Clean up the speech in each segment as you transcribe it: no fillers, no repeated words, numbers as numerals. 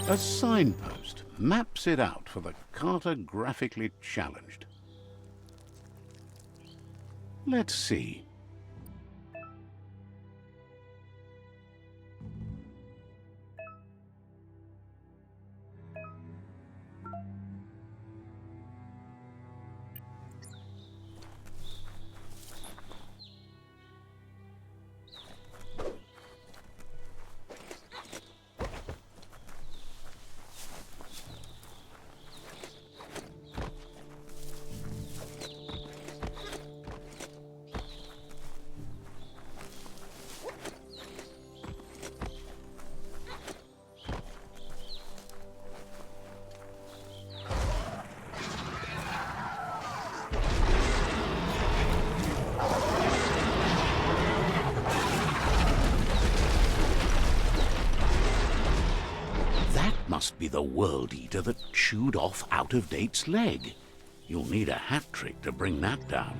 A signpost maps it out for the cartographically challenged. Let's see. Must be the World Eater that chewed off Out-of-Date's leg. You'll need a hat trick to bring that down.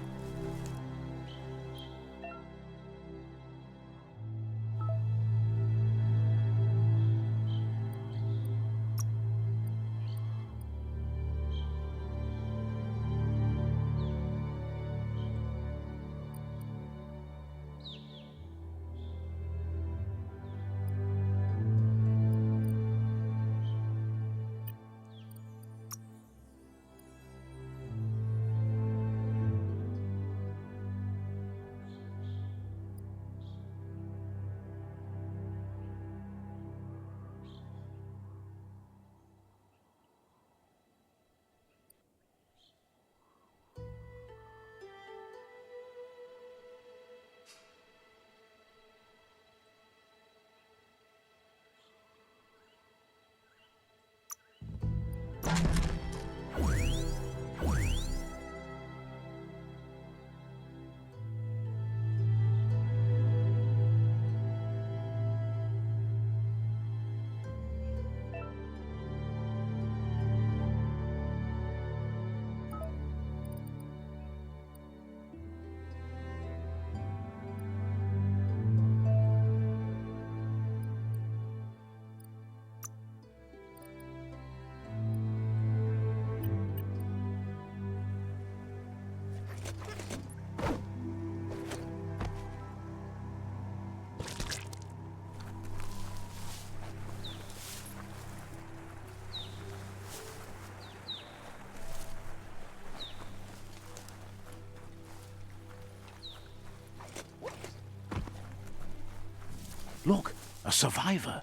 Look, a survivor.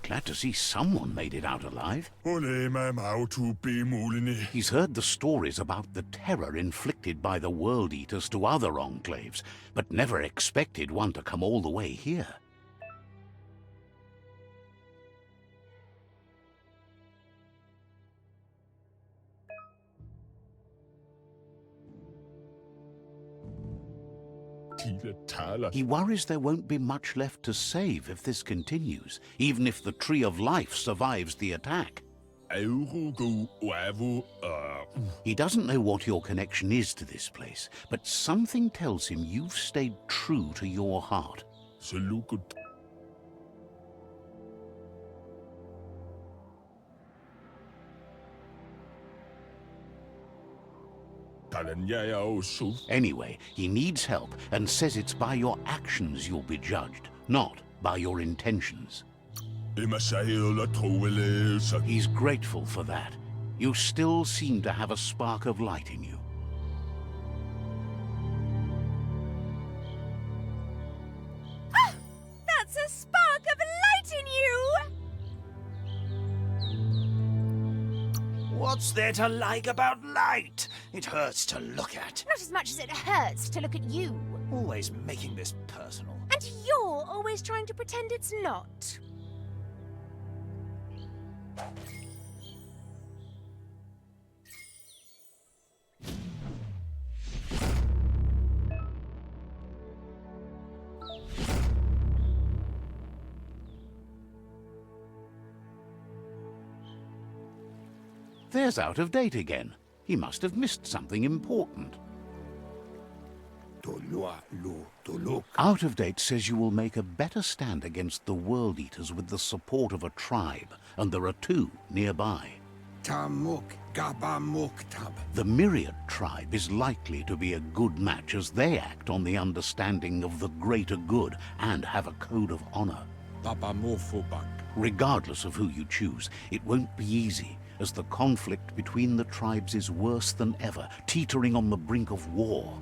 Glad to see someone made it out alive. He's heard the stories about the terror inflicted by the World Eaters to other enclaves, but never expected one to come all the way here. He worries there won't be much left to save if this continues, even if the Tree of Life survives the attack. He doesn't know what your connection is to this place, but something tells him you've stayed true to your heart. Anyway, he needs help and says it's by your actions you'll be judged, not by your intentions. He's grateful for that. You still seem to have a spark of light in you. Ah! That's a spark of light in you! What's there to like about light? It hurts to look at. Not as much as it hurts to look at you. Always making this personal. And you're always trying to pretend it's not. There's Out of Date again. He must have missed something important. Out of Date says you will make a better stand against the World Eaters with the support of a tribe, and there are two nearby. The Myriad tribe is likely to be a good match as they act on the understanding of the greater good and have a code of honor. Regardless of who you choose, it won't be easy, as the conflict between the tribes is worse than ever, teetering on the brink of war.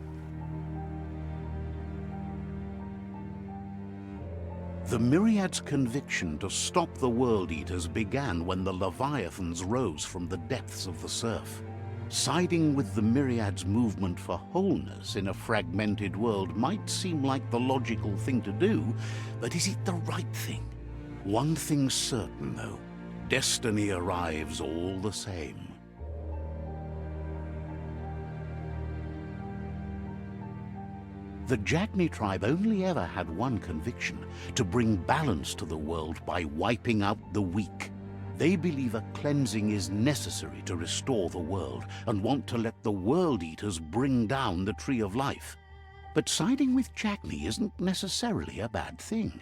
The Myriad's conviction to stop the World Eaters began when the Leviathans rose from the depths of the surf. Siding with the Myriad's movement for wholeness in a fragmented world might seem like the logical thing to do, but is it the right thing? One thing's certain, though. Destiny arrives all the same. The Jagni tribe only ever had one conviction: to bring balance to the world by wiping out the weak. They believe a cleansing is necessary to restore the world and want to let the World Eaters bring down the Tree of Life. But siding with Jagni isn't necessarily a bad thing.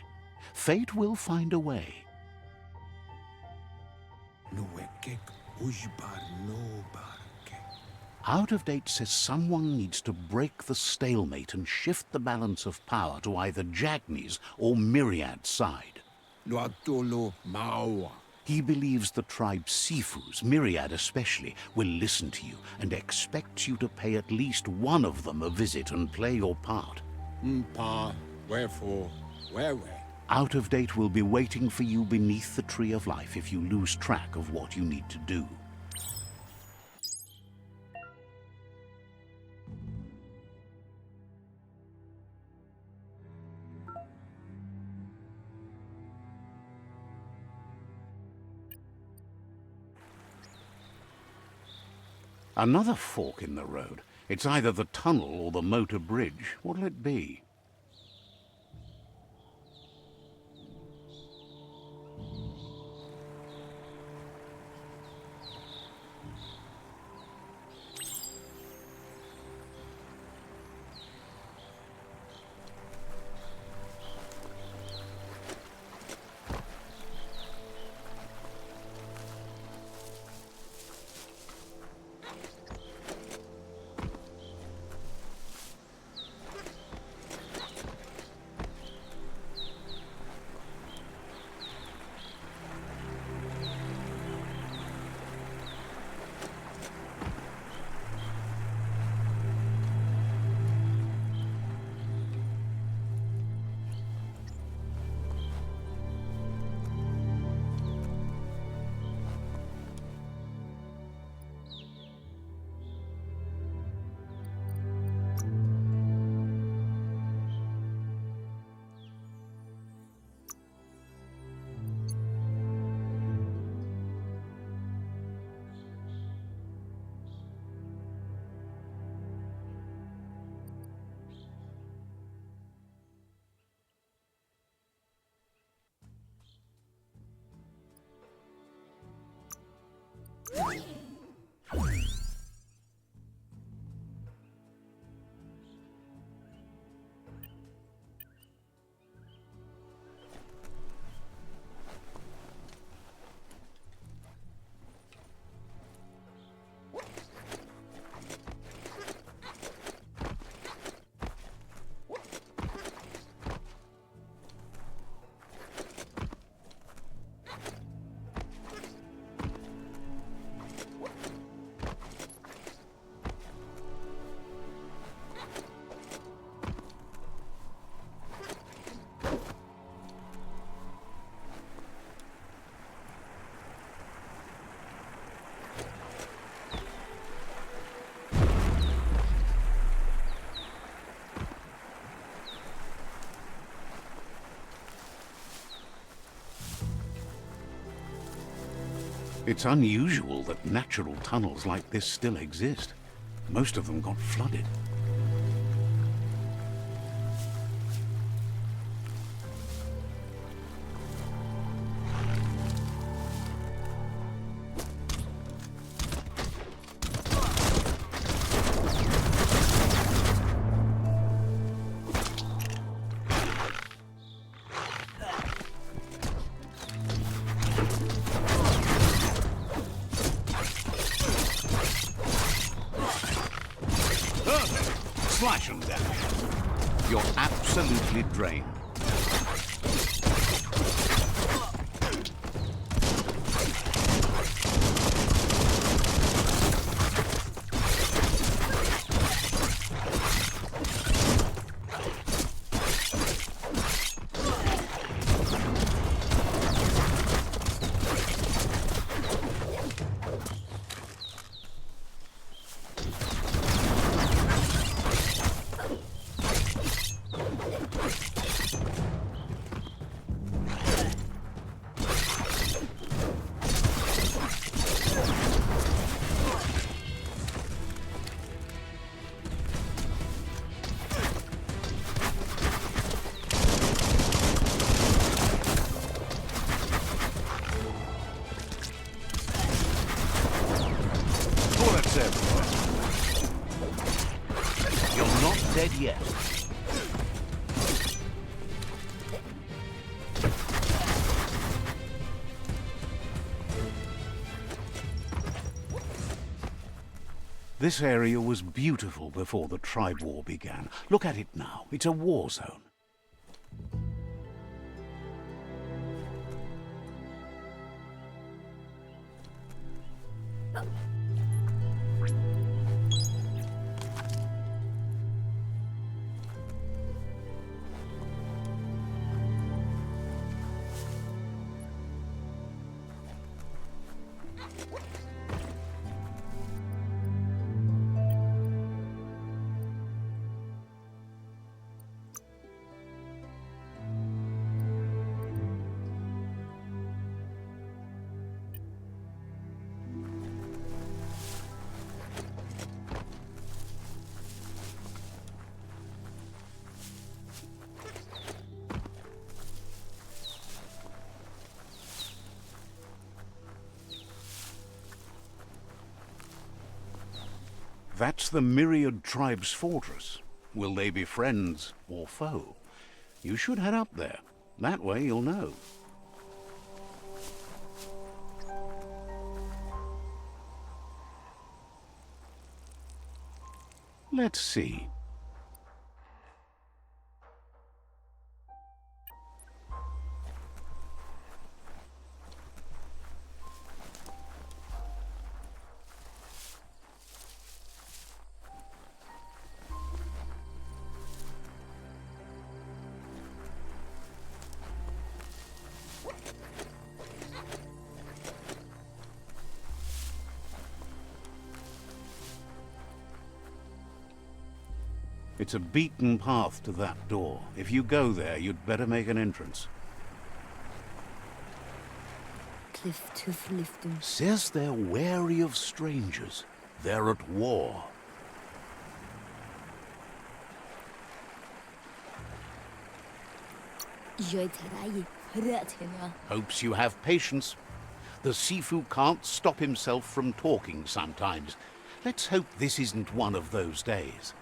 Fate will find a way. Out of Date says someone needs to break the stalemate and shift the balance of power to either Jagni's or Myriad's side. He believes the tribe's Sifus, Myriad especially, will listen to you and expects you to pay at least one of them a visit and play your part. Wherefore, where? Out of Date will be waiting for you beneath the Tree of Life if you lose track of what you need to do. Another fork in the road. It's either the tunnel or the motor bridge. What'll it be? It's unusual that natural tunnels like this still exist. Most of them got flooded. Slash and dash. You're absolutely drained. You're not dead yet. This area was beautiful before the tribe war began. Look at it now. It's a war zone. That's the Myriad Tribe's fortress. Will they be friends or foe? You should head up there. That way you'll know. Let's see. It's a beaten path to that door. If you go there, you'd better make an entrance. Says they're wary of strangers. They're at war. Hopes you have patience. The Sifu can't stop himself from talking sometimes. Let's hope this isn't one of those days.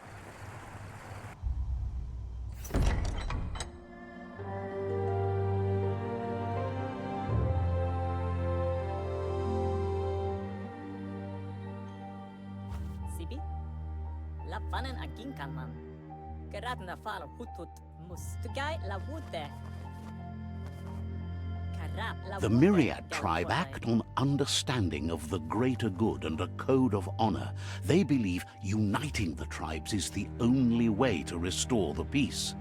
The Myriad tribe act on understanding of the greater good and a code of honor. They believe uniting the tribes is the only way to restore the peace.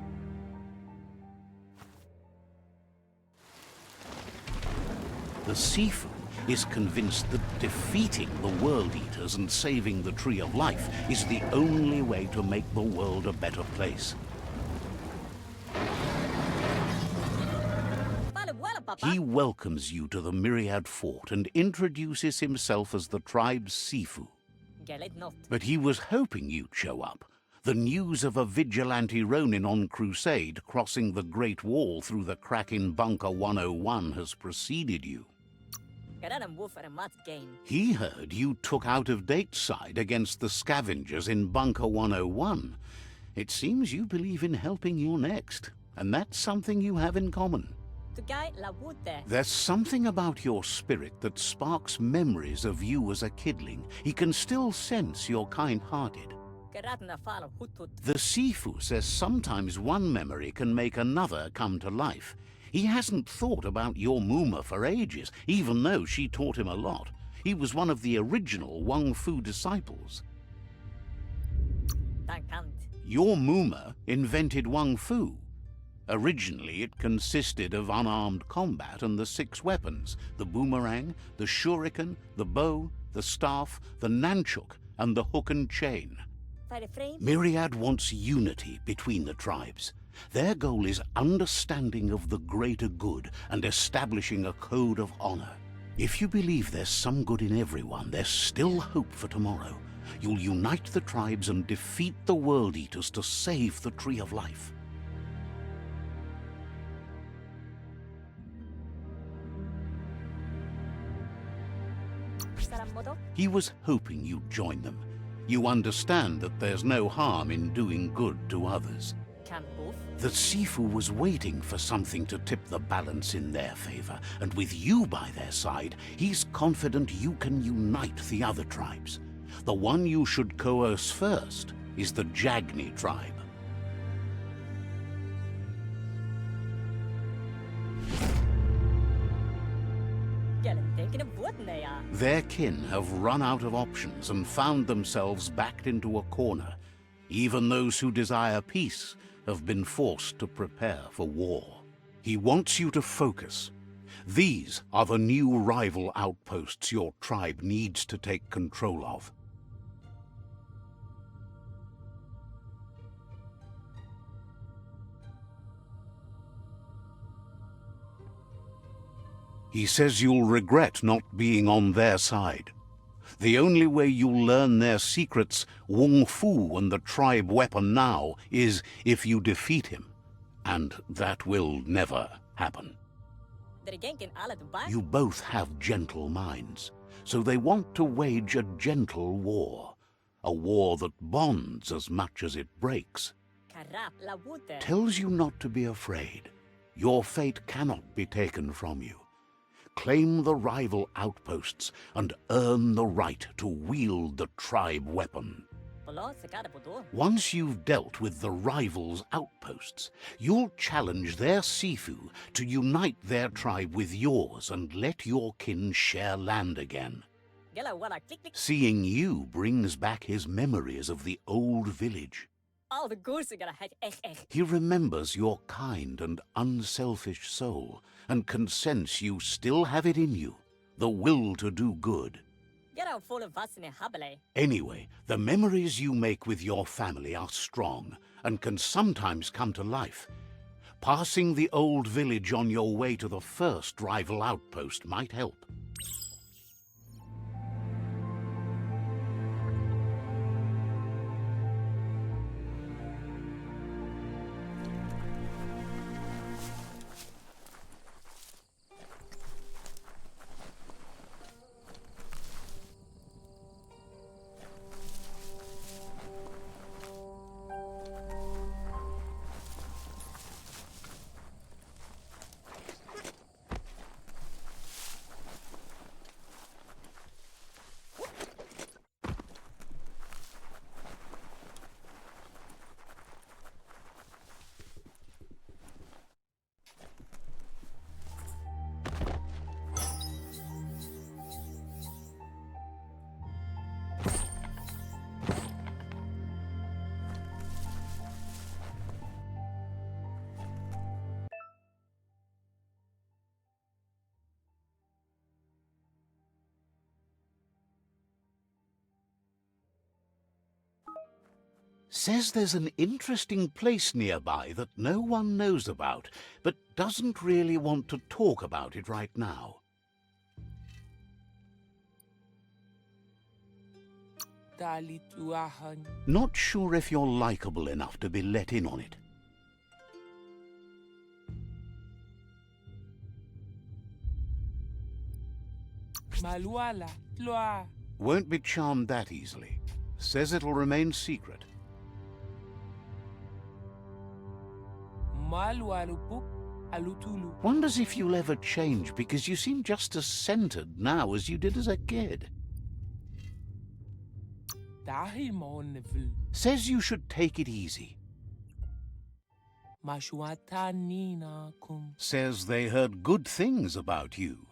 The Sifu is convinced that defeating the World Eaters and saving the Tree of Life is the only way to make the world a better place. He welcomes you to the Myriad Fort and introduces himself as the tribe's Sifu. But he was hoping you'd show up. The news of a vigilante Ronin on crusade crossing the Great Wall through the crack in Bunker 101 has preceded you. He heard you took out-of-date side against the scavengers in Bunker 101. It seems you believe in helping your next, and that's something you have in common. There's something about your spirit that sparks memories of you as a kidling. He can still sense you're kind-hearted. The Sifu says sometimes one memory can make another come to life. He hasn't thought about your Muma for ages, even though she taught him a lot. He was one of the original Wang Fu disciples. Your Muma invented Wang Fu. Originally, it consisted of unarmed combat and the 6 weapons: the boomerang, the shuriken, the bow, the staff, the nunchuk, and the hook and chain. Myriad wants unity between the tribes. Their goal is understanding of the greater good and establishing a code of honor. If you believe there's some good in everyone, there's still hope for tomorrow. You'll unite the tribes and defeat the World Eaters to save the Tree of Life. He was hoping you'd join them. You understand that there's no harm in doing good to others. The Sifu was waiting for something to tip the balance in their favor, and with you by their side, he's confident you can unite the other tribes. The one you should coerce first is the Jagni tribe. Their kin have run out of options and found themselves backed into a corner. Even those who desire peace have been forced to prepare for war. He wants you to focus. These are the new rival outposts your tribe needs to take control of. He says you'll regret not being on their side. The only way you'll learn their secrets, Wung Fu and the tribe weapon now, is if you defeat him. And that will never happen. You both have gentle minds, so they want to wage a gentle war. A war that bonds as much as it breaks. Tells you not to be afraid. Your fate cannot be taken from you. Claim the rival outposts and earn the right to wield the tribe weapon. Once you've dealt with the rivals' outposts, you'll challenge their Sifu to unite their tribe with yours and let your kin share land again. Seeing you brings back his memories of the old village. He remembers your kind and unselfish soul and can sense you still have it in you, the will to do good. Anyway, the memories you make with your family are strong and can sometimes come to life. Passing the old village on your way to the first rival outpost might help. Says there's an interesting place nearby that no one knows about, but doesn't really want to talk about it right now. Not sure if you're likable enough to be let in on it. Won't be charmed that easily. Says it'll remain secret. Wonders if you'll ever change, because you seem just as centered now as you did as a kid. Says you should take it easy. Mashuatani kum. Says they heard good things about you.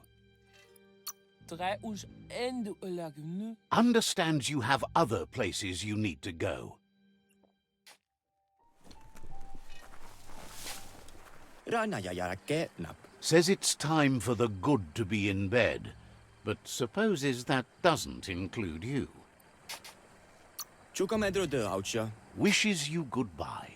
Try ons ende ulagnu. Understands you have other places you need to go. Rana yayara ketnap. Says it's time for the good to be in bed, but supposes that doesn't include you. Chuka medro de oucha. Wishes you goodbye.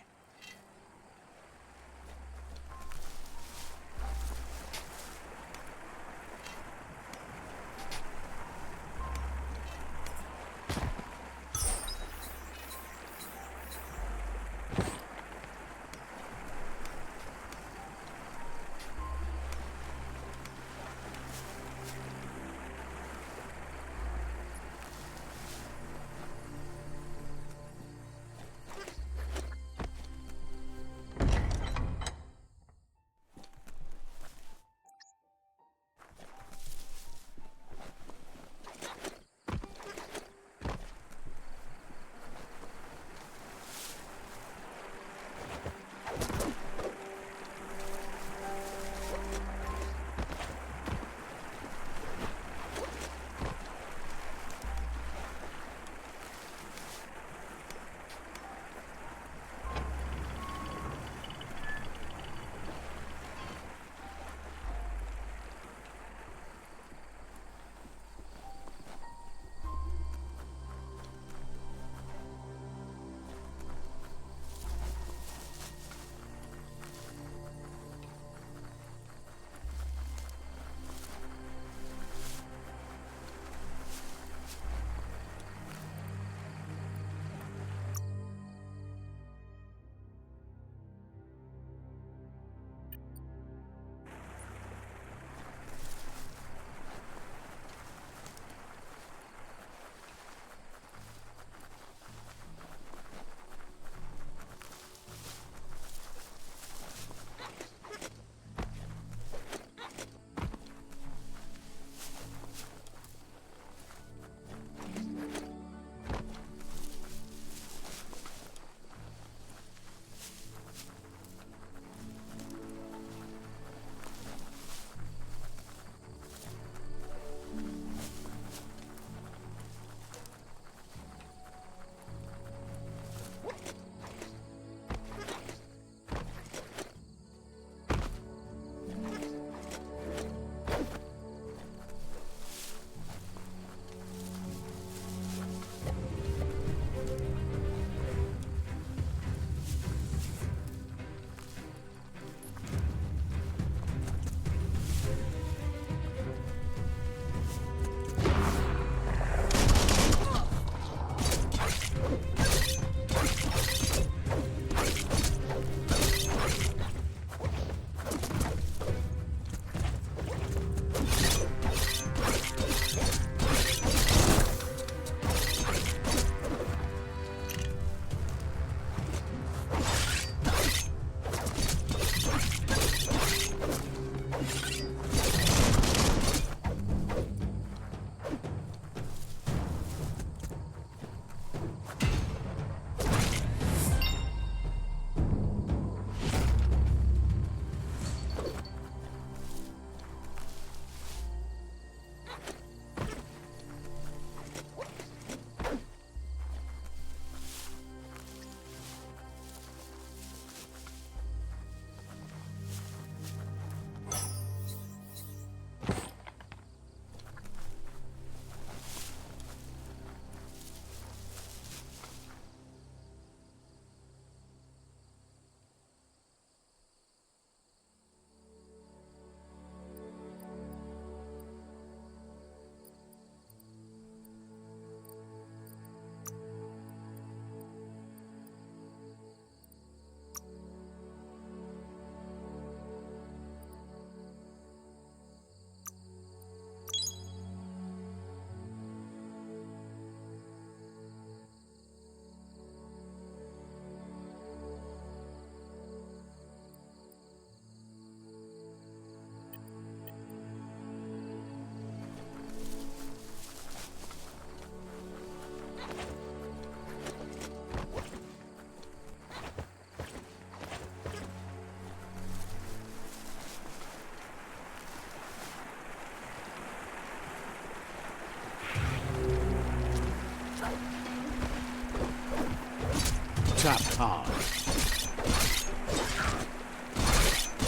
Tapped hard.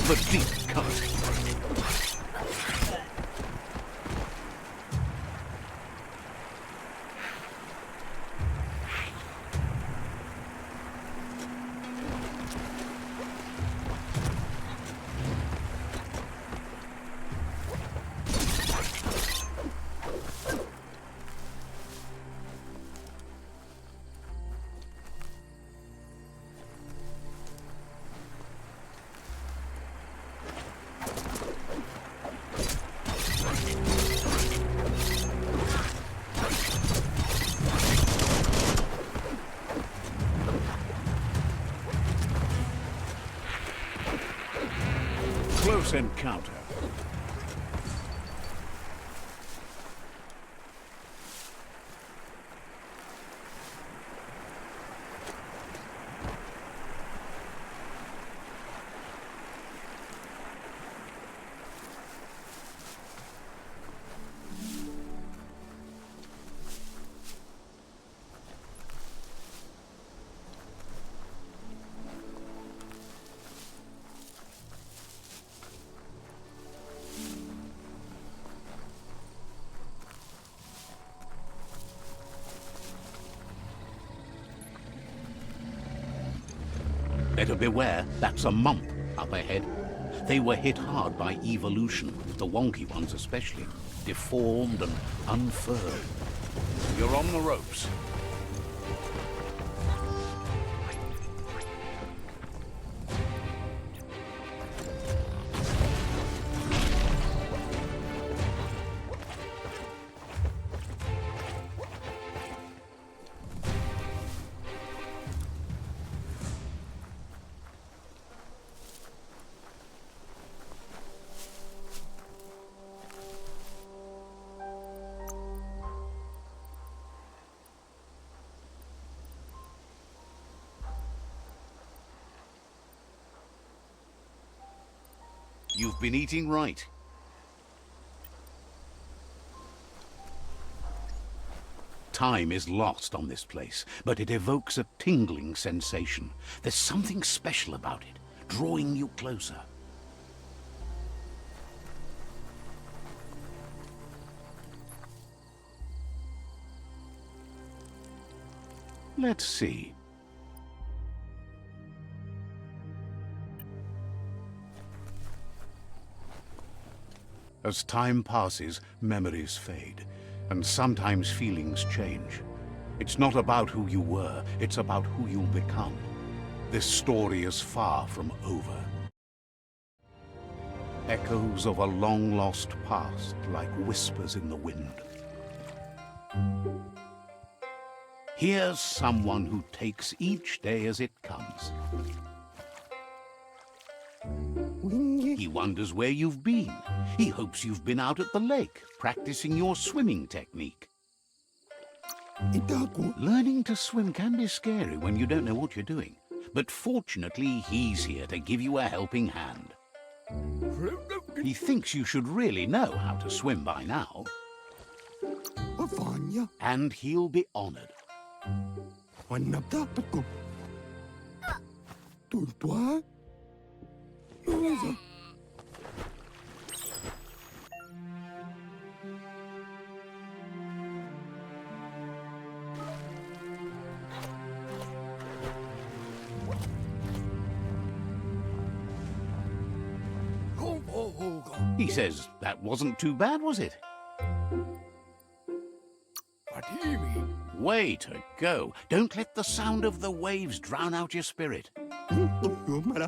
The deep cut. Close encounter. Better beware, that's a mump up ahead. They were hit hard by evolution, the wonky ones especially, deformed and unfurled. You're on the ropes. You've been eating right. Time is lost on this place, but it evokes a tingling sensation. There's something special about it, drawing you closer. Let's see. As time passes, memories fade, and sometimes feelings change. It's not about who you were, it's about who you'll become. This story is far from over. Echoes of a long-lost past, like whispers in the wind. Here's someone who takes each day as it comes. He wonders where you've been. He hopes you've been out at the lake, practicing your swimming technique. Learning to swim can be scary when you don't know what you're doing. But fortunately, he's here to give you a helping hand. He thinks you should really know how to swim by now. And he'll be honored. He says, that wasn't too bad, was it? Way to go. Don't let the sound of the waves drown out your spirit.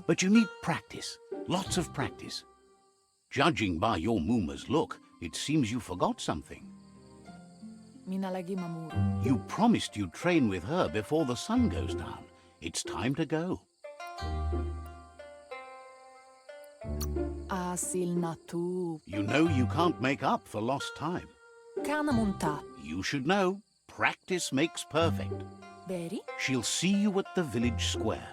But you need practice. Lots of practice. Judging by your Mooma's look, it seems you forgot something. You promised you'd train with her before the sun goes down. It's time to go. You know you can't make up for lost time. You should know, practice makes perfect. She'll see you at the village square.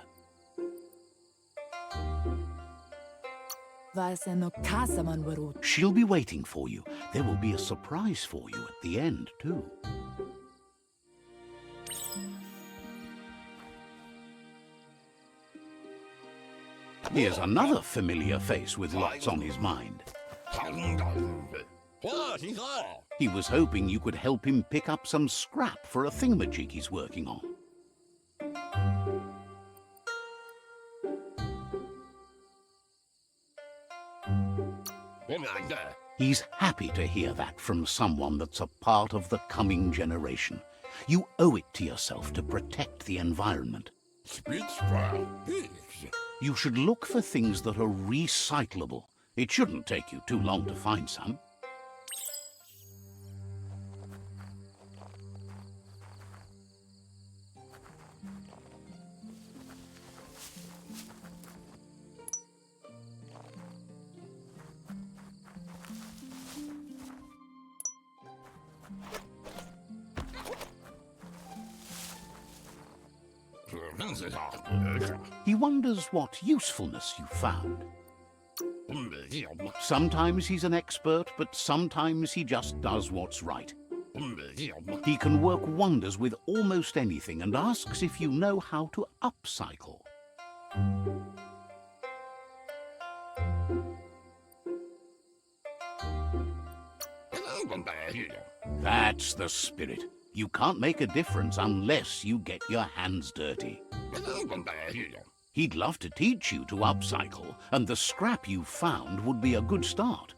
She'll be waiting for you. There will be a surprise for you at the end, too. Here's another familiar face with lots on his mind. He was hoping you could help him pick up some scrap for a thingamajig he's working on. He's happy to hear that from someone that's a part of the coming generation. You owe it to yourself to protect the environment. You should look for things that are recyclable. It shouldn't take you too long to find some. He wonders what usefulness you found. Sometimes he's an expert, but sometimes he just does what's right. He can work wonders with almost anything and asks if you know how to upcycle. That's the spirit. You can't make a difference unless you get your hands dirty. He'd love to teach you to upcycle, and the scrap you found would be a good start.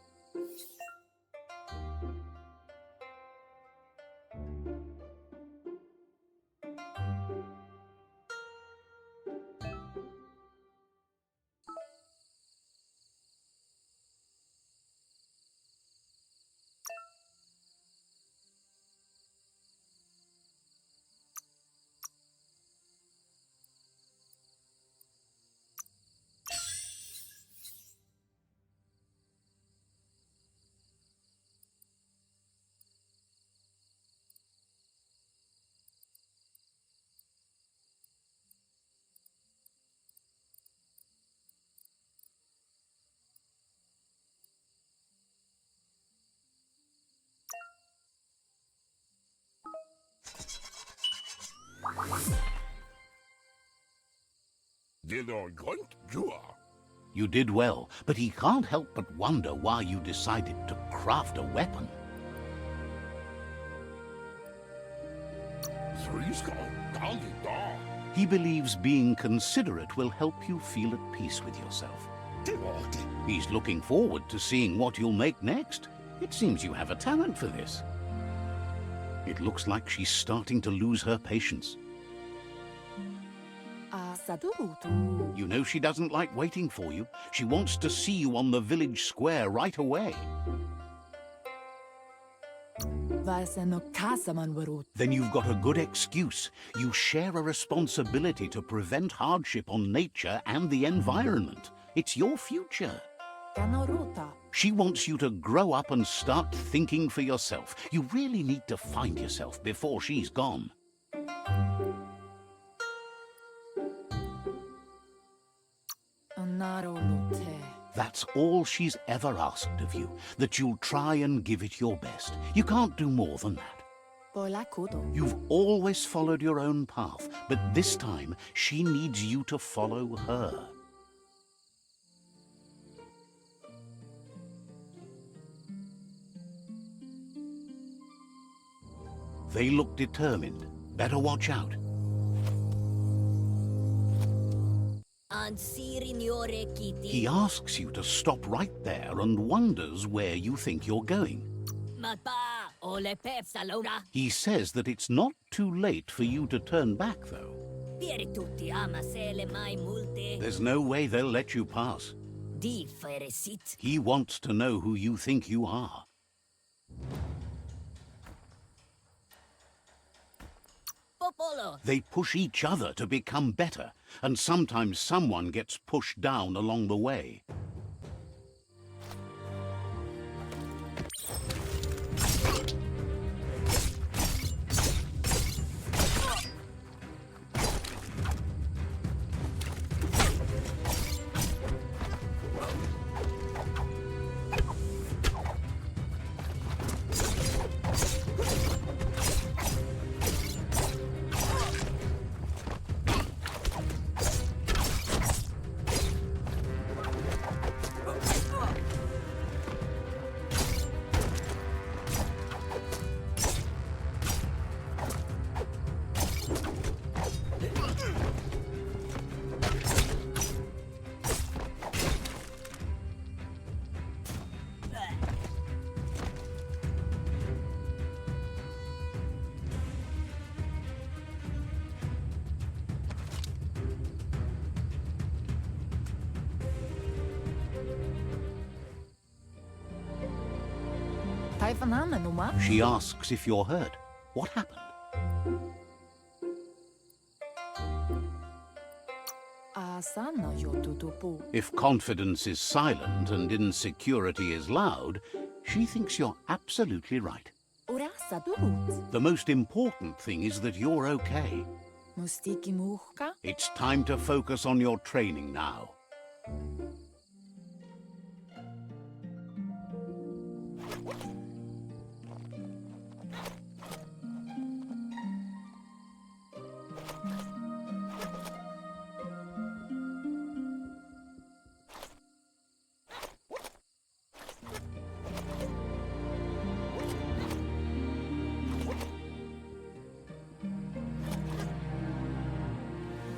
You did well, but he can't help but wonder why you decided to craft a weapon. He believes being considerate will help you feel at peace with yourself. He's looking forward to seeing what you'll make next. It seems you have a talent for this. It looks like she's starting to lose her patience. You know she doesn't like waiting for you. She wants to see you on the village square right away. Then you've got a good excuse. You share a responsibility to prevent hardship on nature and the environment. It's your future. She wants you to grow up and start thinking for yourself. You really need to find yourself before she's gone. That's all she's ever asked of you, that you'll try and give it your best. You can't do more than that. You've always followed your own path, but this time she needs you to follow her. They look determined. Better watch out. He asks you to stop right there and wonders where you think you're going. He says that it's not too late for you to turn back, though. There's no way they'll let you pass. He wants to know who you think you are. They push each other to become better, and sometimes someone gets pushed down along the way. Tai van handen, Numa. She asks if you're hurt. What happened? Sana yotutupu. If confidence is silent and insecurity is loud, she thinks you're absolutely right. Urasa turut. The most important thing is that you're okay. Mustiki muhka. It's time to focus on your training now.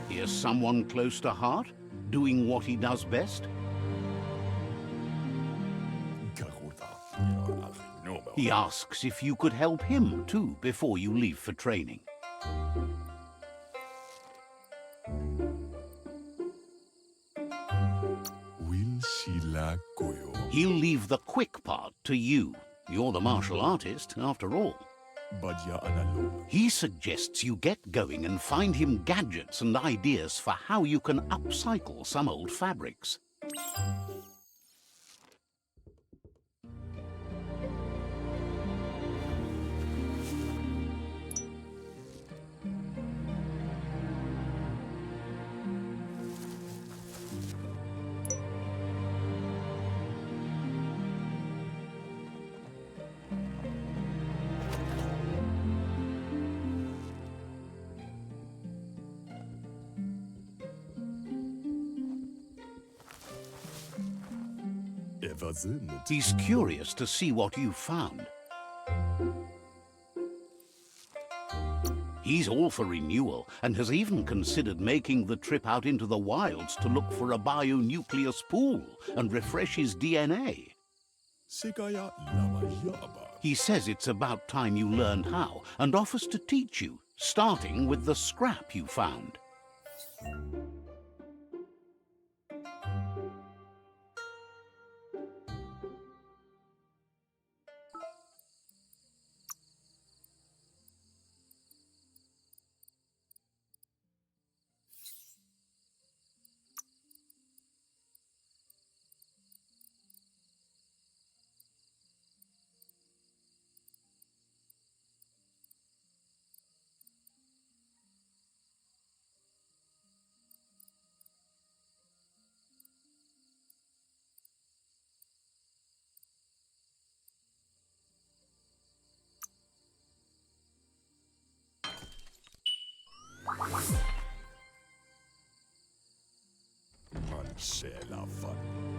Here's someone close to heart, doing what he does best. He asks if you could help him too before you leave for training. He'll leave the quick part to you. You're the martial artist, after all. He suggests you get going and find him gadgets and ideas for how you can upcycle some old fabrics. He's curious to see what you've found. He's all for renewal and has even considered making the trip out into the wilds to look for a bionucleus pool and refresh his DNA. He says it's about time you learned how and offers to teach you, starting with the scrap you found.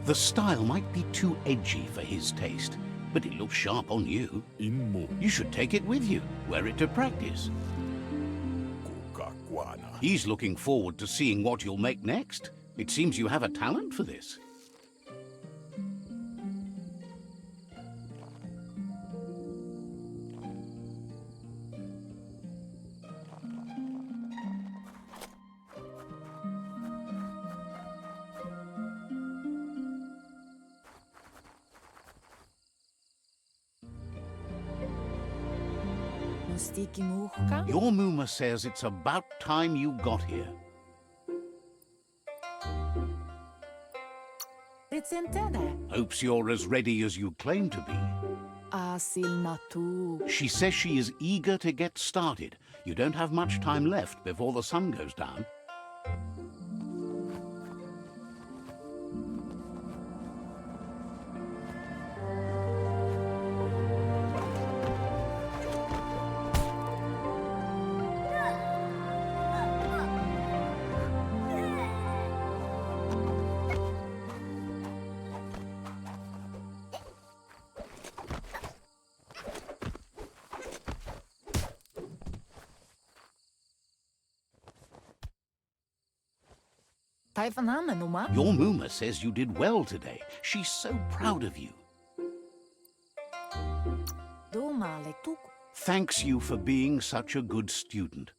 The style might be too edgy for his taste, but it looks sharp on you. You should take it with you, wear it to practice. He's looking forward to seeing what you'll make next. It seems you have a talent for this. Your Muma says it's about time you got here. Hopes you're as ready as you claim to be. She says she is eager to get started. You don't have much time left before the sun goes down. Your Muma says you did well today. She's so proud of you. Thanks you for being such a good student.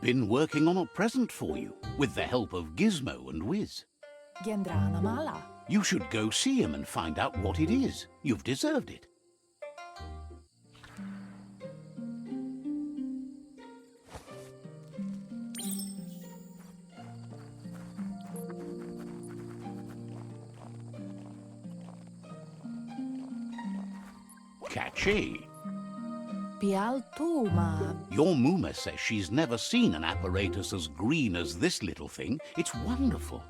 Been working on a present for you, with the help of Gizmo and Wiz. You should go see him and find out what it is. You've deserved it. Catchy. Pialtuma. Your Muma says she's never seen an apparatus as green as this little thing. It's wonderful.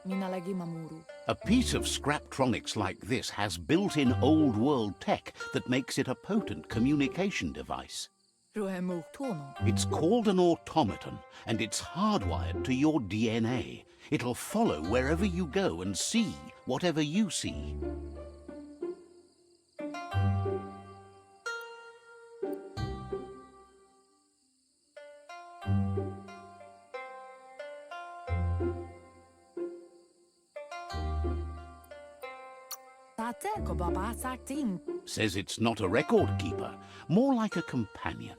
Minalagimamuru. A piece of Scraptronics like this has built-in old-world tech that makes it a potent communication device. Ruemuktono. It's called an automaton, and it's hardwired to your DNA. It'll follow wherever you go and see whatever you see. Tateko baba sakting. Says it's not a record keeper, more like a companion.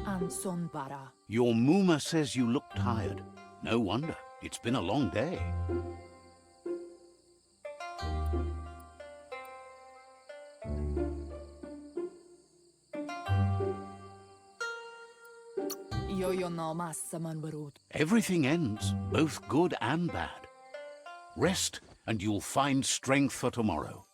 Anson bara. Your Muma says you look tired. No wonder. It's been a long day. Yo no massa manbarut. Everything ends, both good and bad. Rest, and you'll find strength for tomorrow.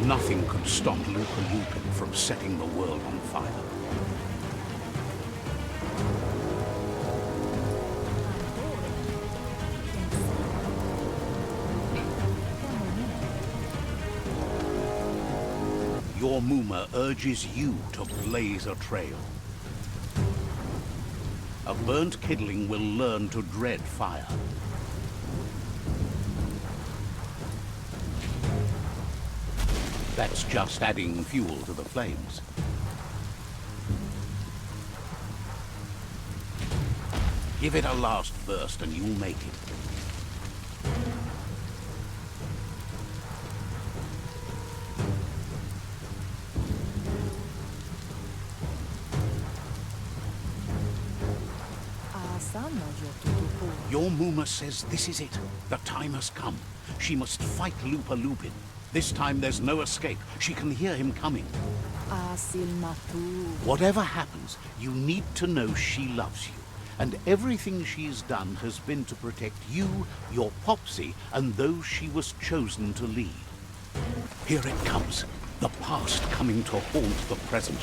Nothing could stop Lupa from setting the world on fire. Your Muma urges you to blaze a trail. A burnt kidling will learn to dread fire. That's just adding fuel to the flames. Give it a last burst and you'll make it. Your Muma says this is it. The time has come. She must fight Lupa Lupin. This time there's no escape. She can hear him coming. Whatever happens, you need to know she loves you. And everything she's done has been to protect you, your Popsy, and those she was chosen to lead. Here it comes. The past coming to haunt the present.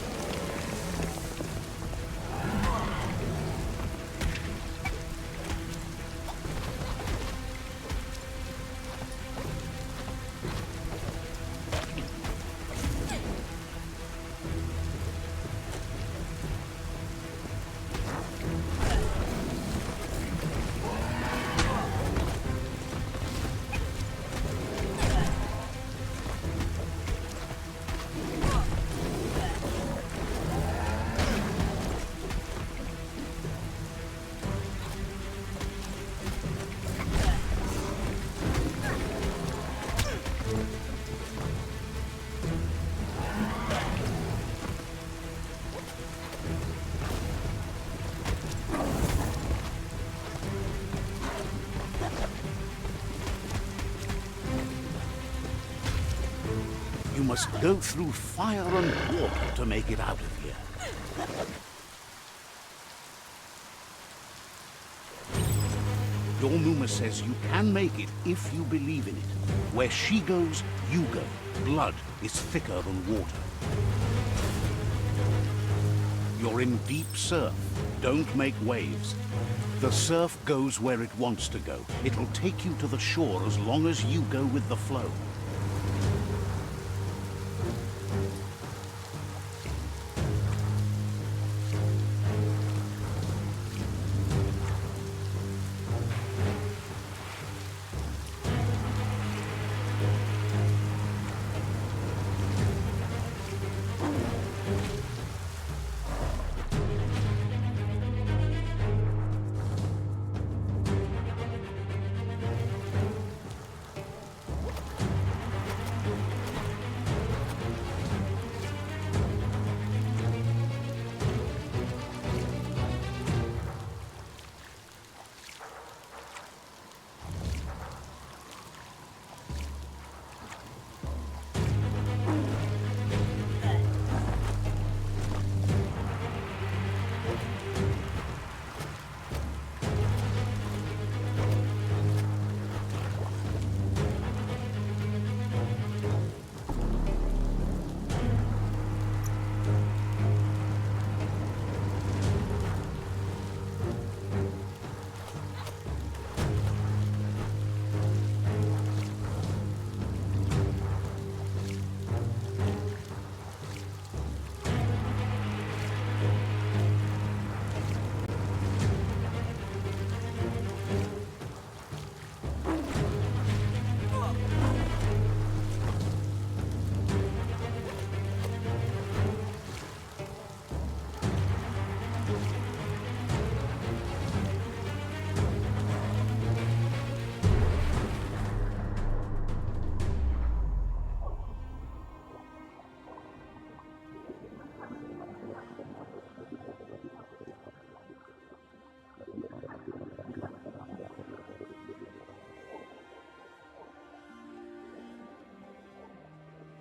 You must go through fire and water to make it out of here. Your Muma says you can make it if you believe in it. Where she goes, you go. Blood is thicker than water. You're in deep surf. Don't make waves. The surf goes where it wants to go. It'll take you to the shore as long as you go with the flow.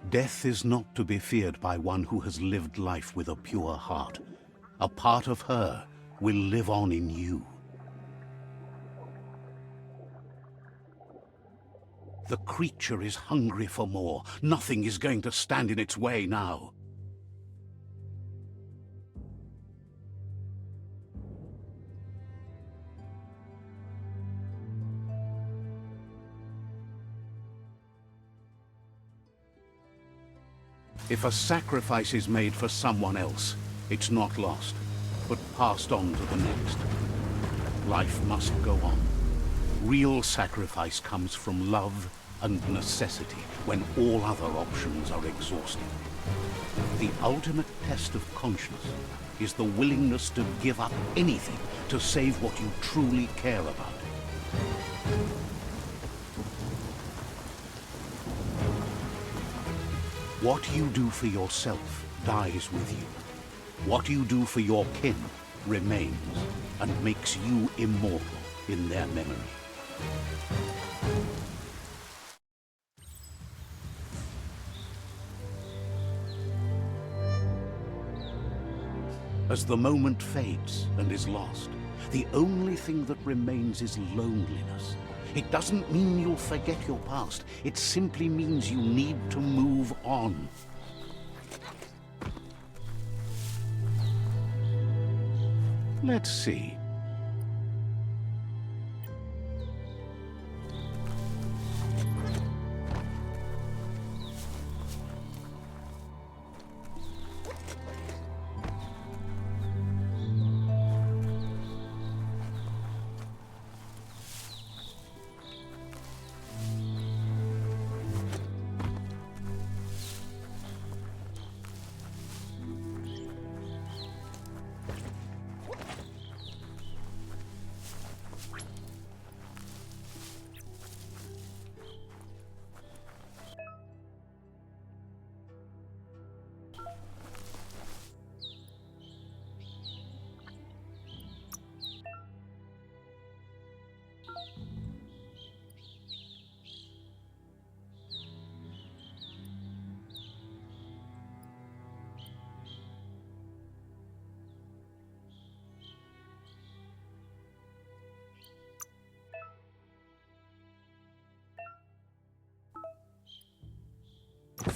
Death is not to be feared by one who has lived life with a pure heart. A part of her will live on in you. The creature is hungry for more. Nothing is going to stand in its way now. If a sacrifice is made for someone else, it's not lost, but passed on to the next. Life must go on. Real sacrifice comes from love and necessity when all other options are exhausted. The ultimate test of conscience is the willingness to give up anything to save what you truly care about. What you do for yourself dies with you. What you do for your kin remains and makes you immortal in their memory. As the moment fades and is lost, the only thing that remains is loneliness. It doesn't mean you'll forget your past. It simply means you need to move on. Let's see.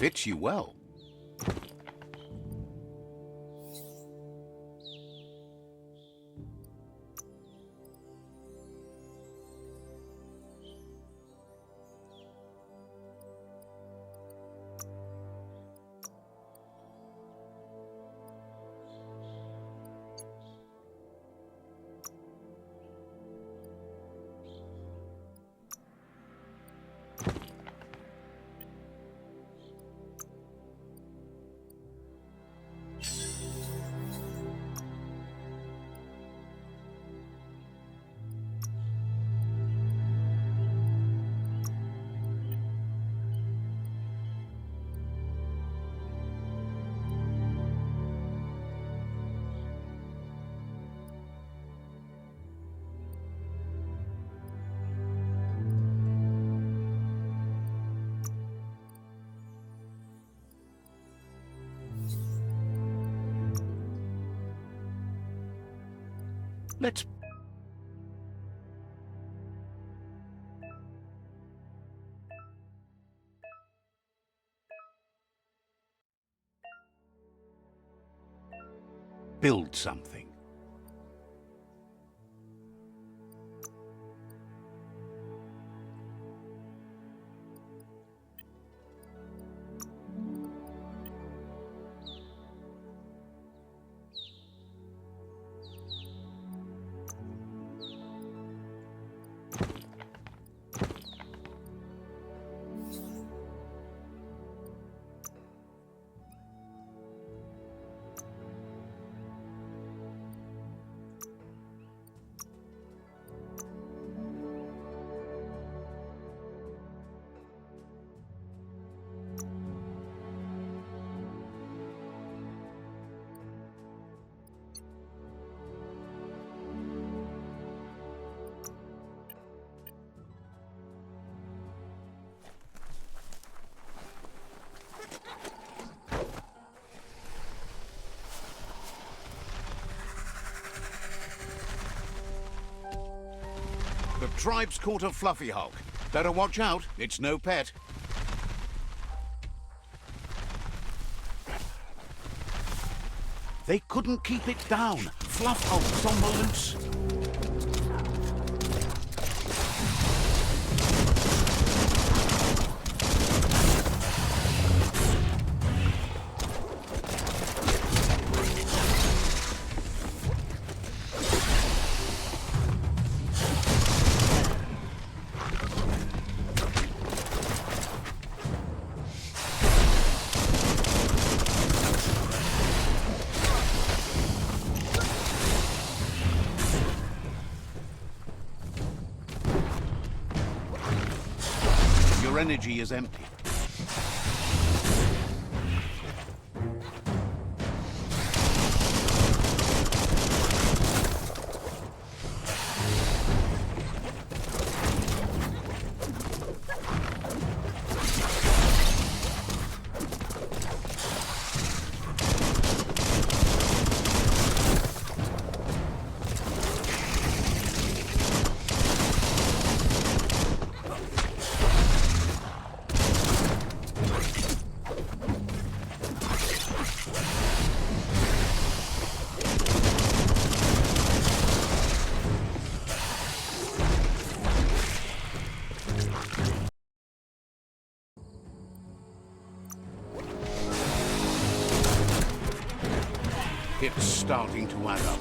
Fits you well. Let's build something. The tribe's caught a fluffy hulk. Better watch out, it's no pet. They couldn't keep it down. Fluff hulk's on the loose. Your energy is empty. It's starting to add up.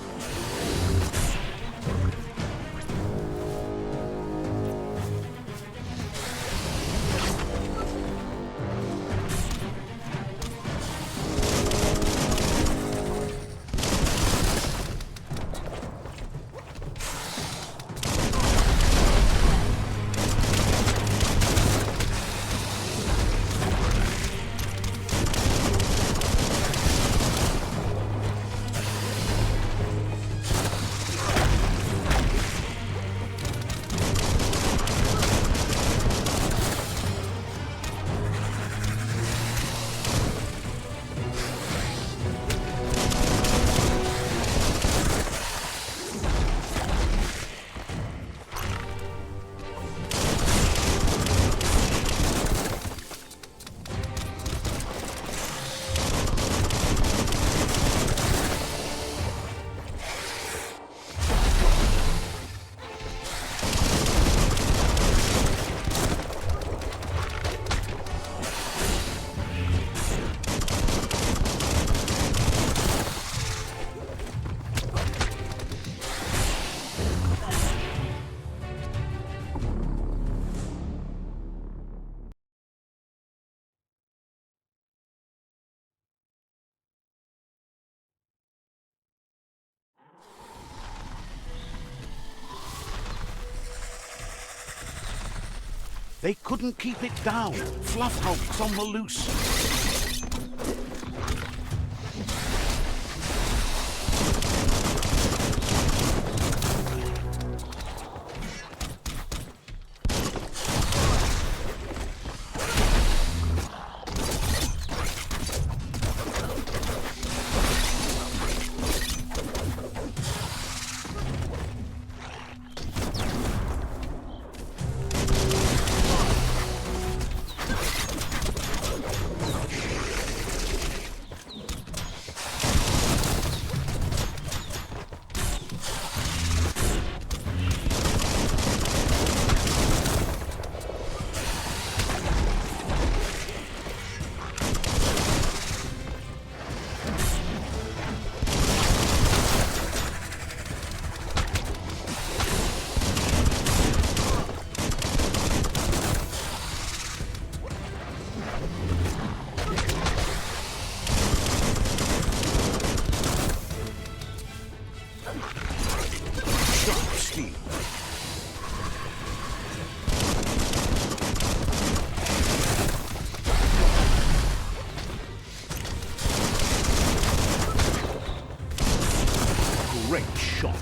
They couldn't keep it down. Fluff hulk's on the loose. Great shot.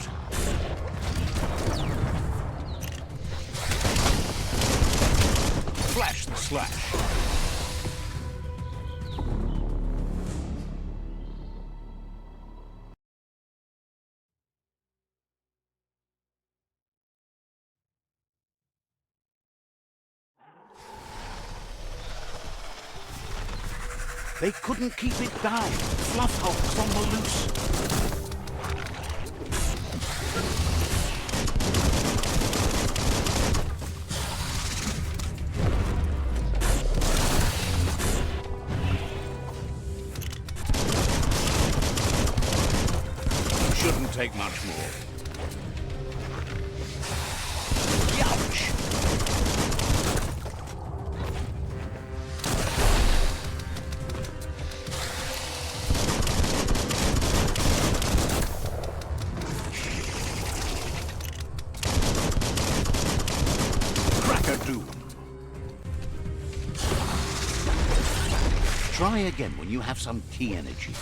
Flash the slash. They couldn't keep it down. Fluff hulks on the loose. Shouldn't take much more. Youch! Crack-a-doom. Try again when you have some key energy.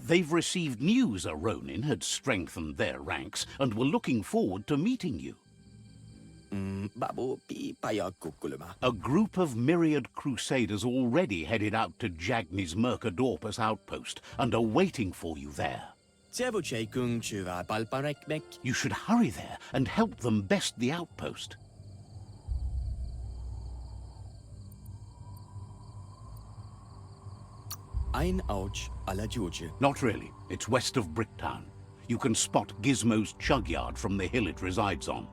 They've received news a Ronin had strengthened their ranks and were looking forward to meeting you. A group of myriad crusaders already headed out to Jagni's Mercadorpus outpost and are waiting for you there. You should hurry there and help them best the outpost. Not really. It's west of Bricktown. You can spot Gizmo's chug yard from the hill it resides on.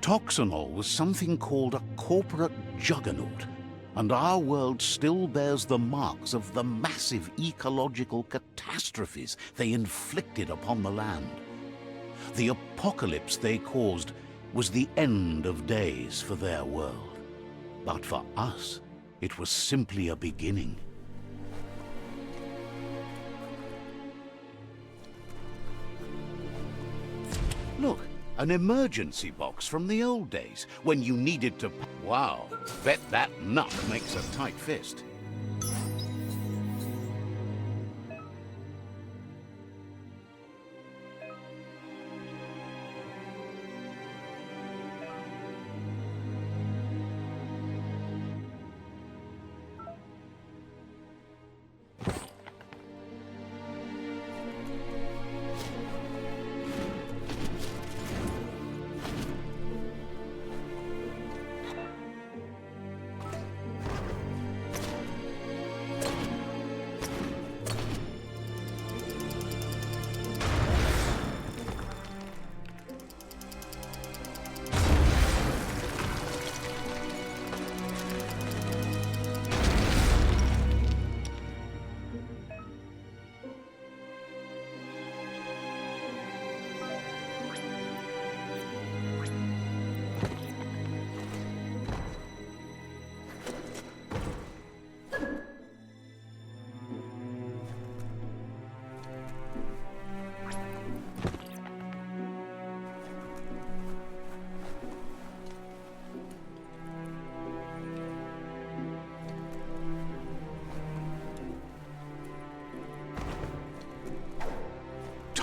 Toxanol was something called a corporate juggernaut, and our world still bears the marks of the massive ecological catastrophes they inflicted upon the land. The apocalypse they caused was the end of days for their world. But for us, it was simply a beginning. Look. An emergency box from the old days, when you needed to... Wow, bet that nut makes a tight fist.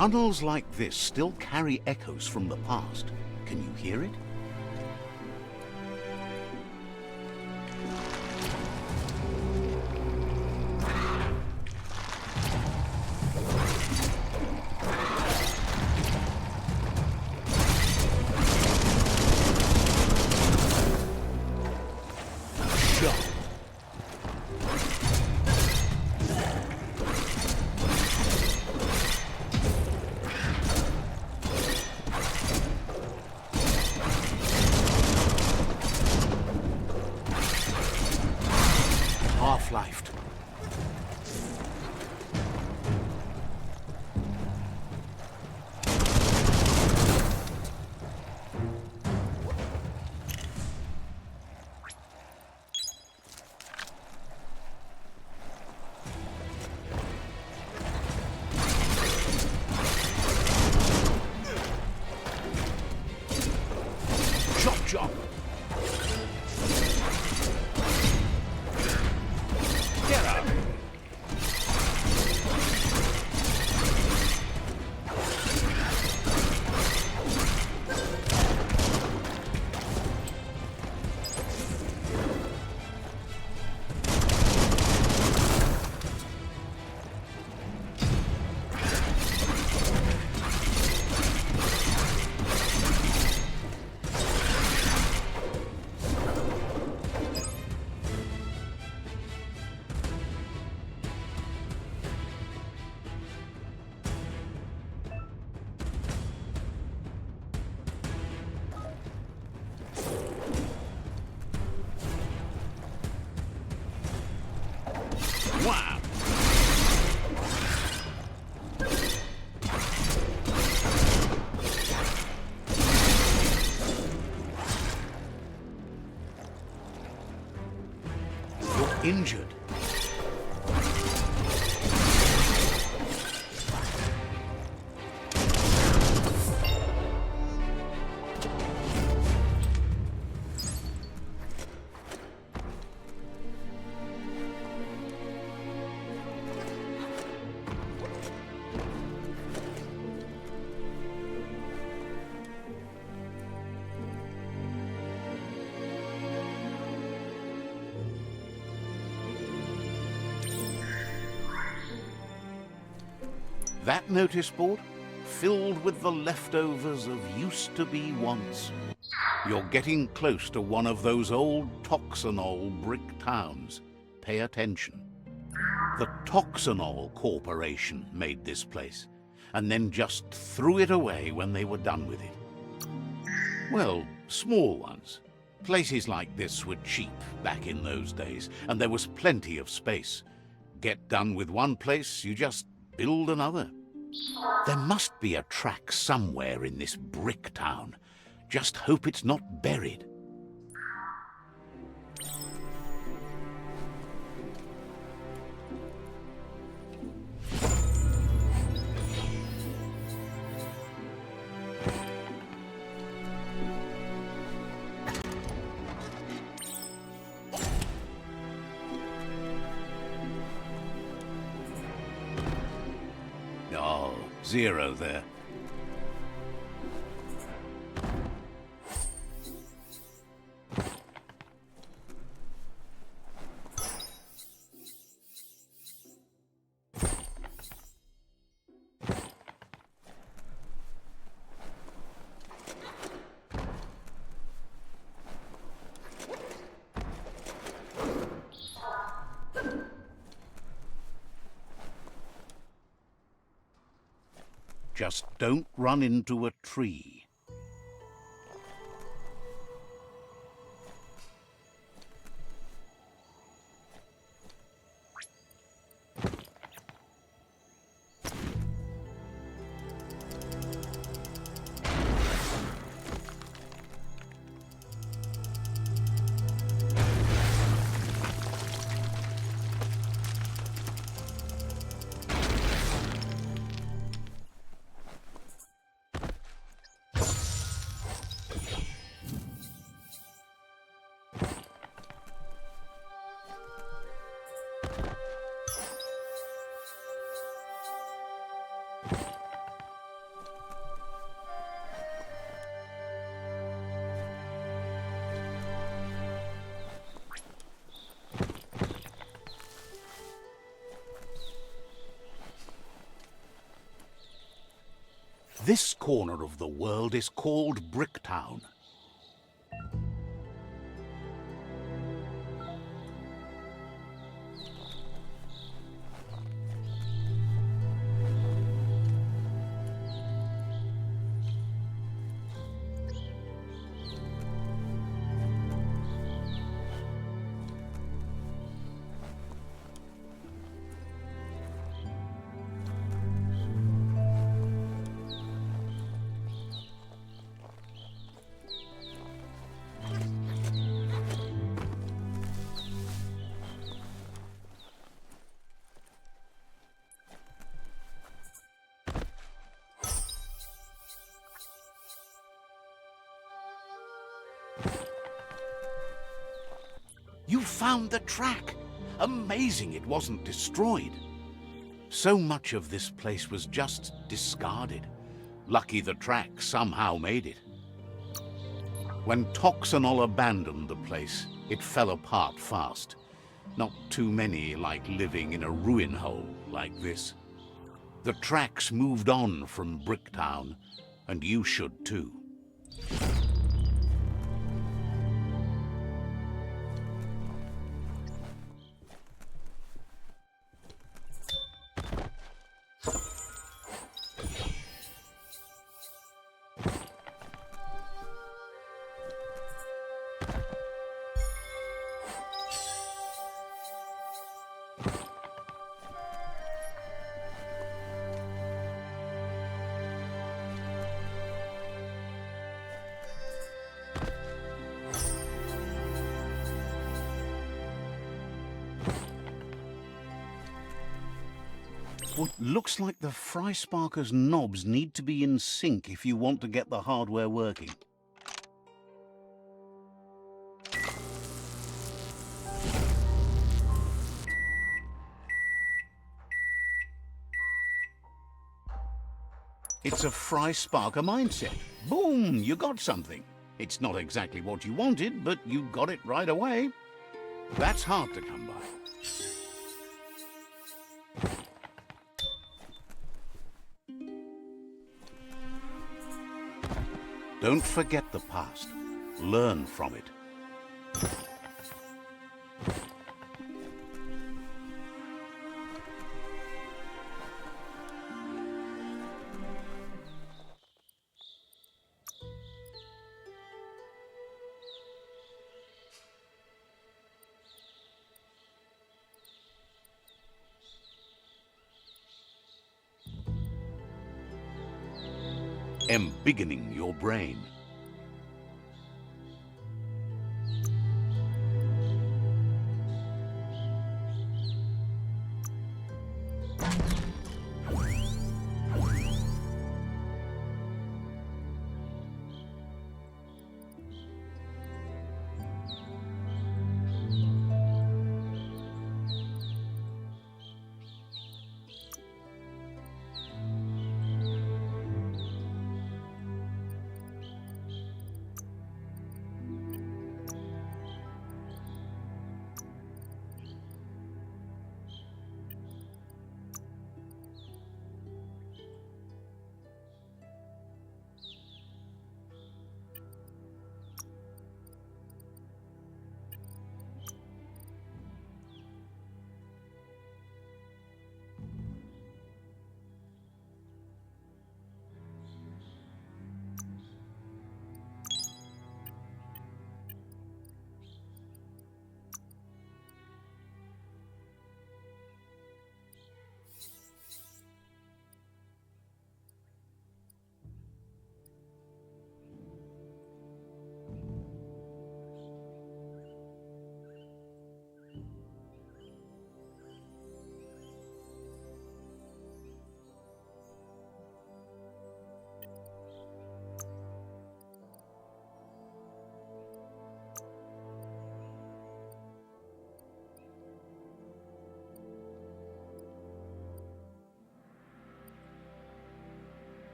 Tunnels like this still carry echoes from the past. Can you hear it? Half-lifed. Chop chop. Get up. Wow. You're injured. That notice board, filled with the leftovers of used-to-be once. You're getting close to one of those old Toxanol brick towns. Pay attention. The Toxanol Corporation made this place, and then just threw it away when they were done with it. Well, small ones. Places like this were cheap back in those days, and there was plenty of space. Get done with one place, you just build another. There must be a track somewhere in this brick town. Just hope it's not buried. Oh, 0 there. Just don't run into a tree. This corner of the world is called Bricktown. You found the track! Amazing it wasn't destroyed. So much of this place was just discarded. Lucky the track somehow made it. When Toxanol abandoned the place, it fell apart fast. Not too many like living in a ruin hole like this. The tracks moved on from Bricktown, and you should too. Well, it looks like the Fry Sparker's knobs need to be in sync if you want to get the hardware working. It's a Fry Sparker mindset. Boom, you got something. It's not exactly what you wanted, but you got it right away. That's hard to come by. Don't forget the past. Learn from it. Embiggening your brain.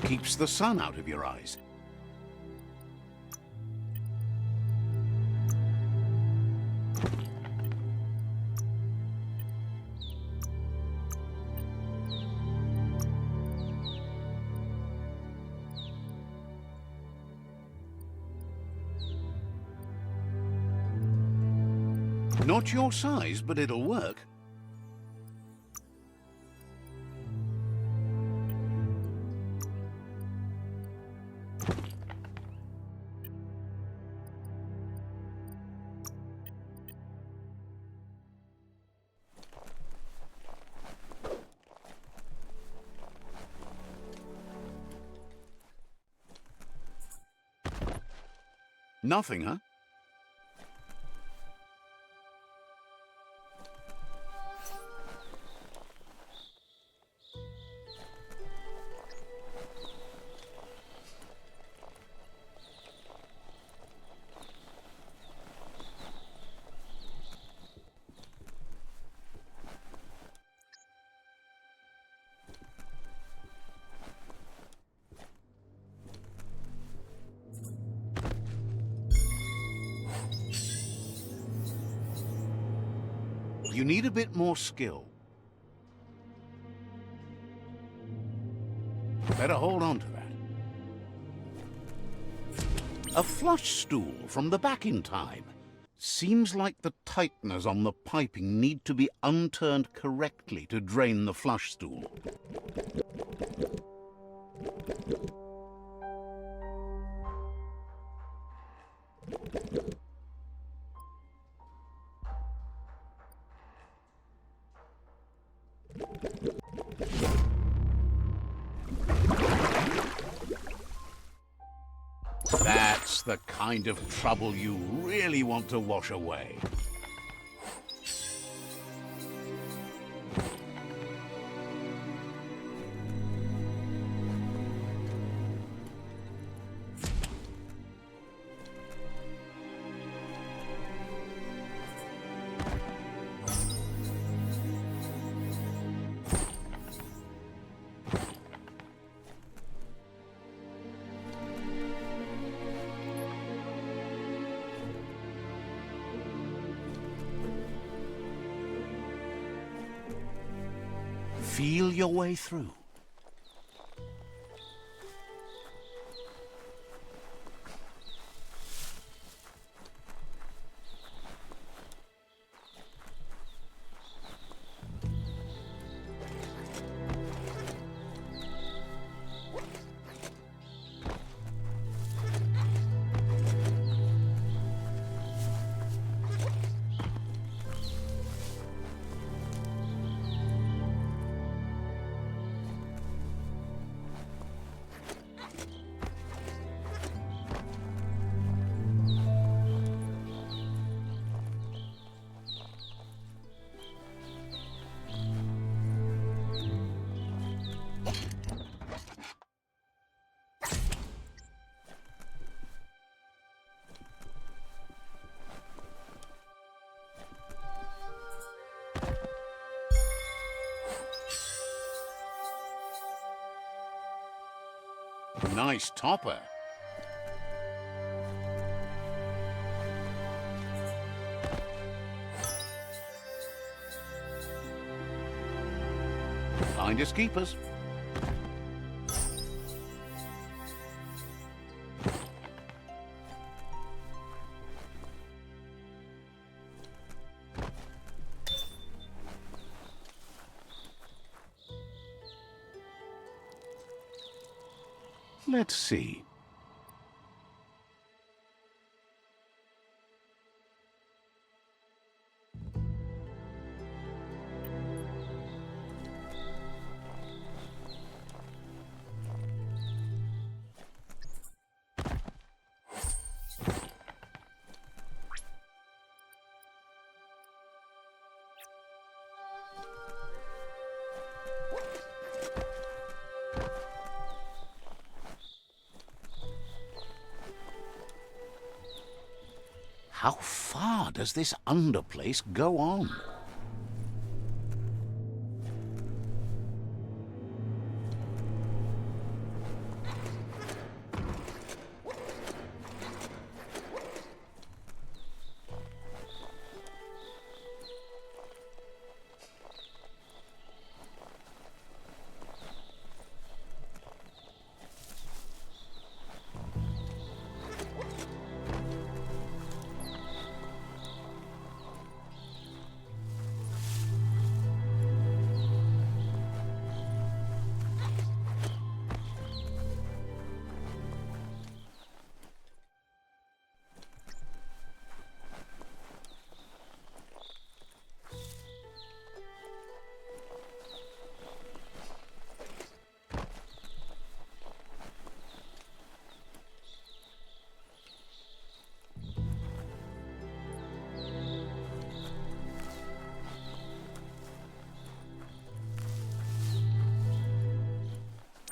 Keeps the sun out of your eyes. Not your size, but it'll work. Nothing, huh? You need a bit more skill. Better hold on to that. A flush stool from the back in time. Seems like the tighteners on the piping need to be unturned correctly to drain the flush stool. That's the kind of trouble you really want to wash away. Feel your way through. Nice topper. Finders keepers. Let's see. How far does this underplace go on?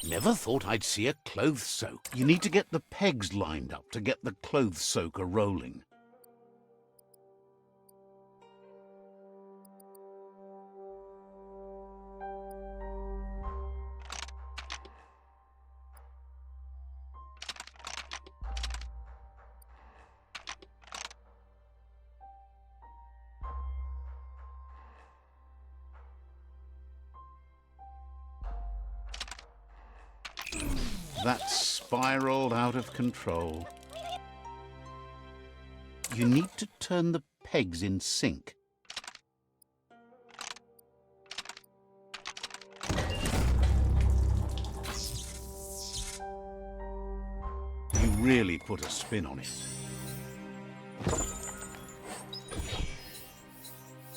Never thought I'd see a clothes soak. You need to get the pegs lined up to get the clothes soaker rolling. That's spiraled out of control. You need to turn the pegs in sync. You really put a spin on it.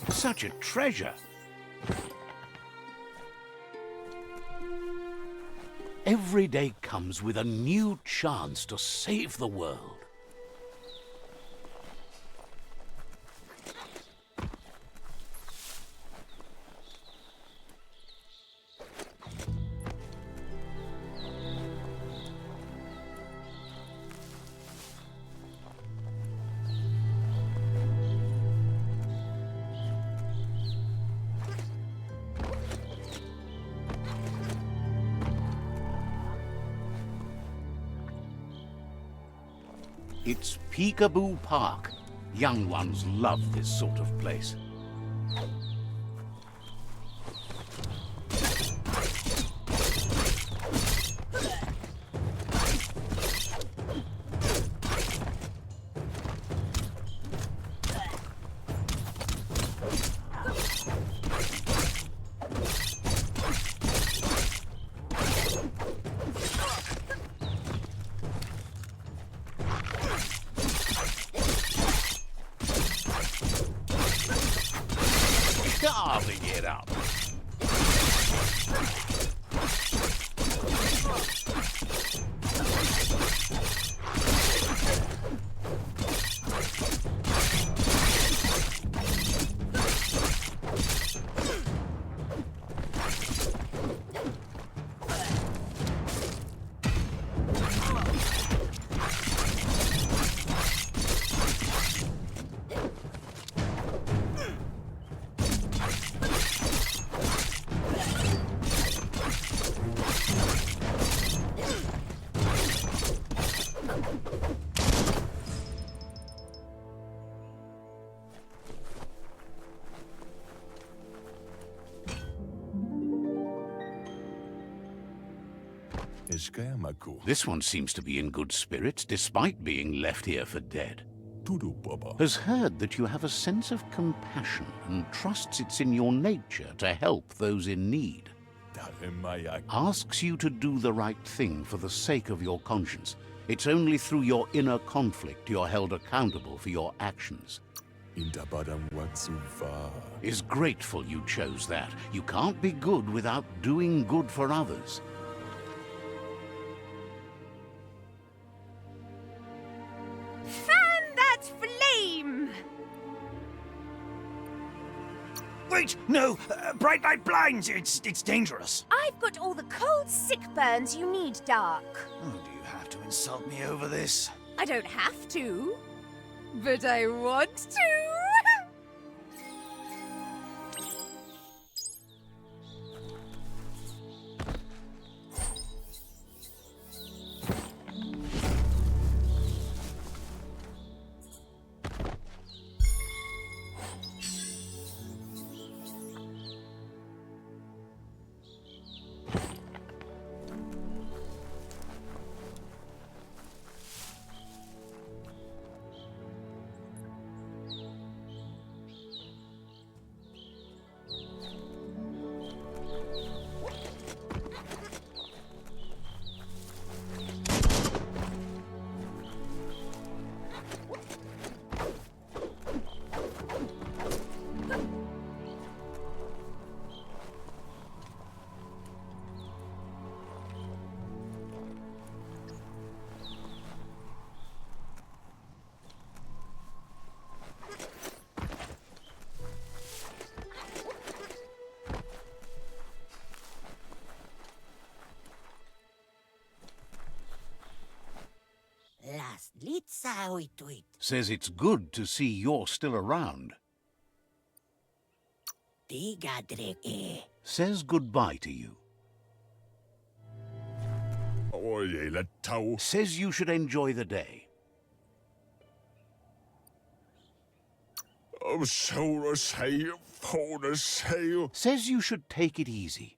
Such a treasure! Every day comes with a new chance to save the world. It's Peekaboo Park. Young ones love this sort of place. Carving it up. This one seems to be in good spirits, despite being left here for dead. Has heard that you have a sense of compassion and trusts it's in your nature to help those in need. Asks you to do the right thing for the sake of your conscience. It's only through your inner conflict you're held accountable for your actions. Is grateful you chose that. You can't be good without doing good for others. Fan that flame! Wait, no! Bright light blinds! It's dangerous. I've got all the cold sick burns you need, Dark. Oh, do you have to insult me over this? I don't have to, but I want to. Says it's good to see you're still around. Says goodbye to you. Says you should enjoy the day. Says you should take it easy.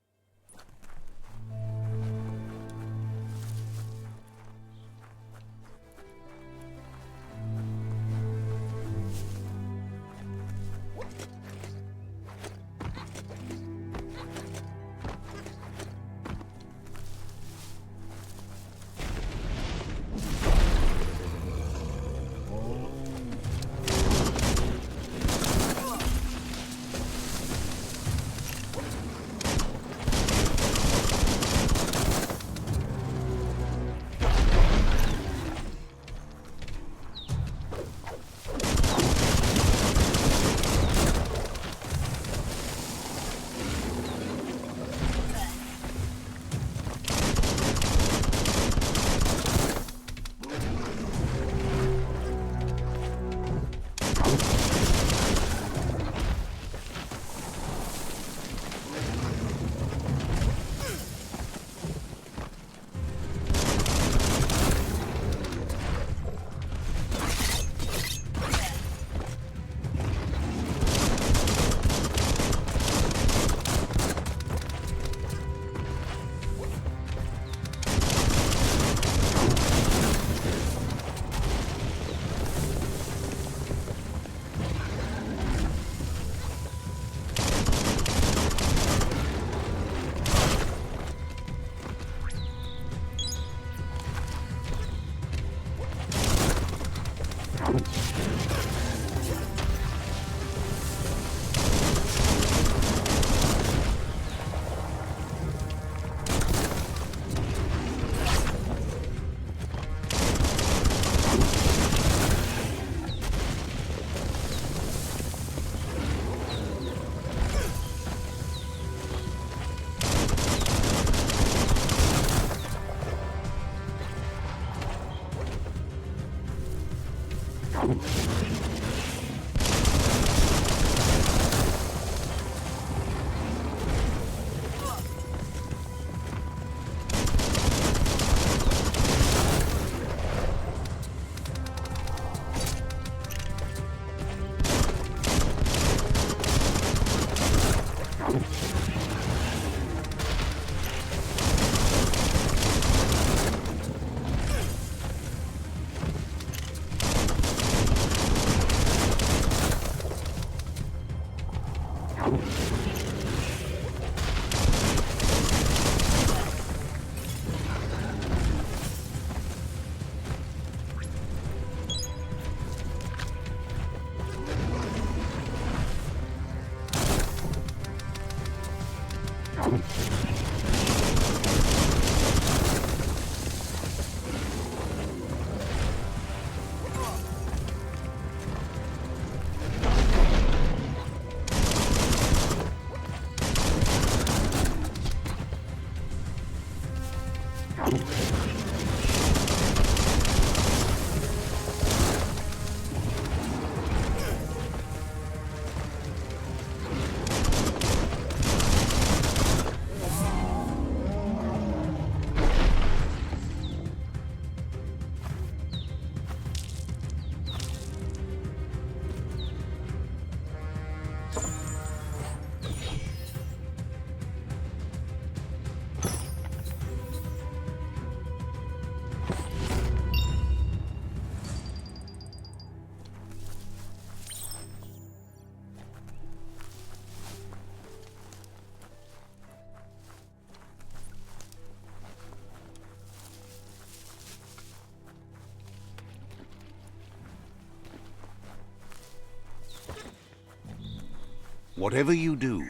Whatever you do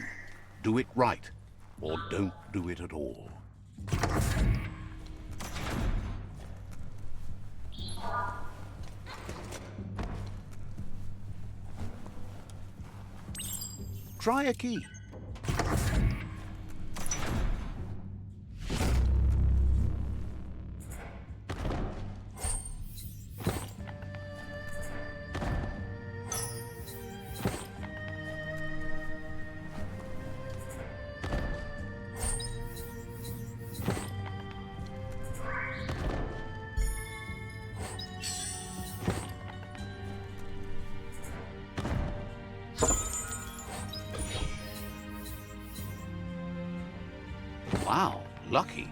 it right, or don't do it at all. Try a key. Wow, lucky.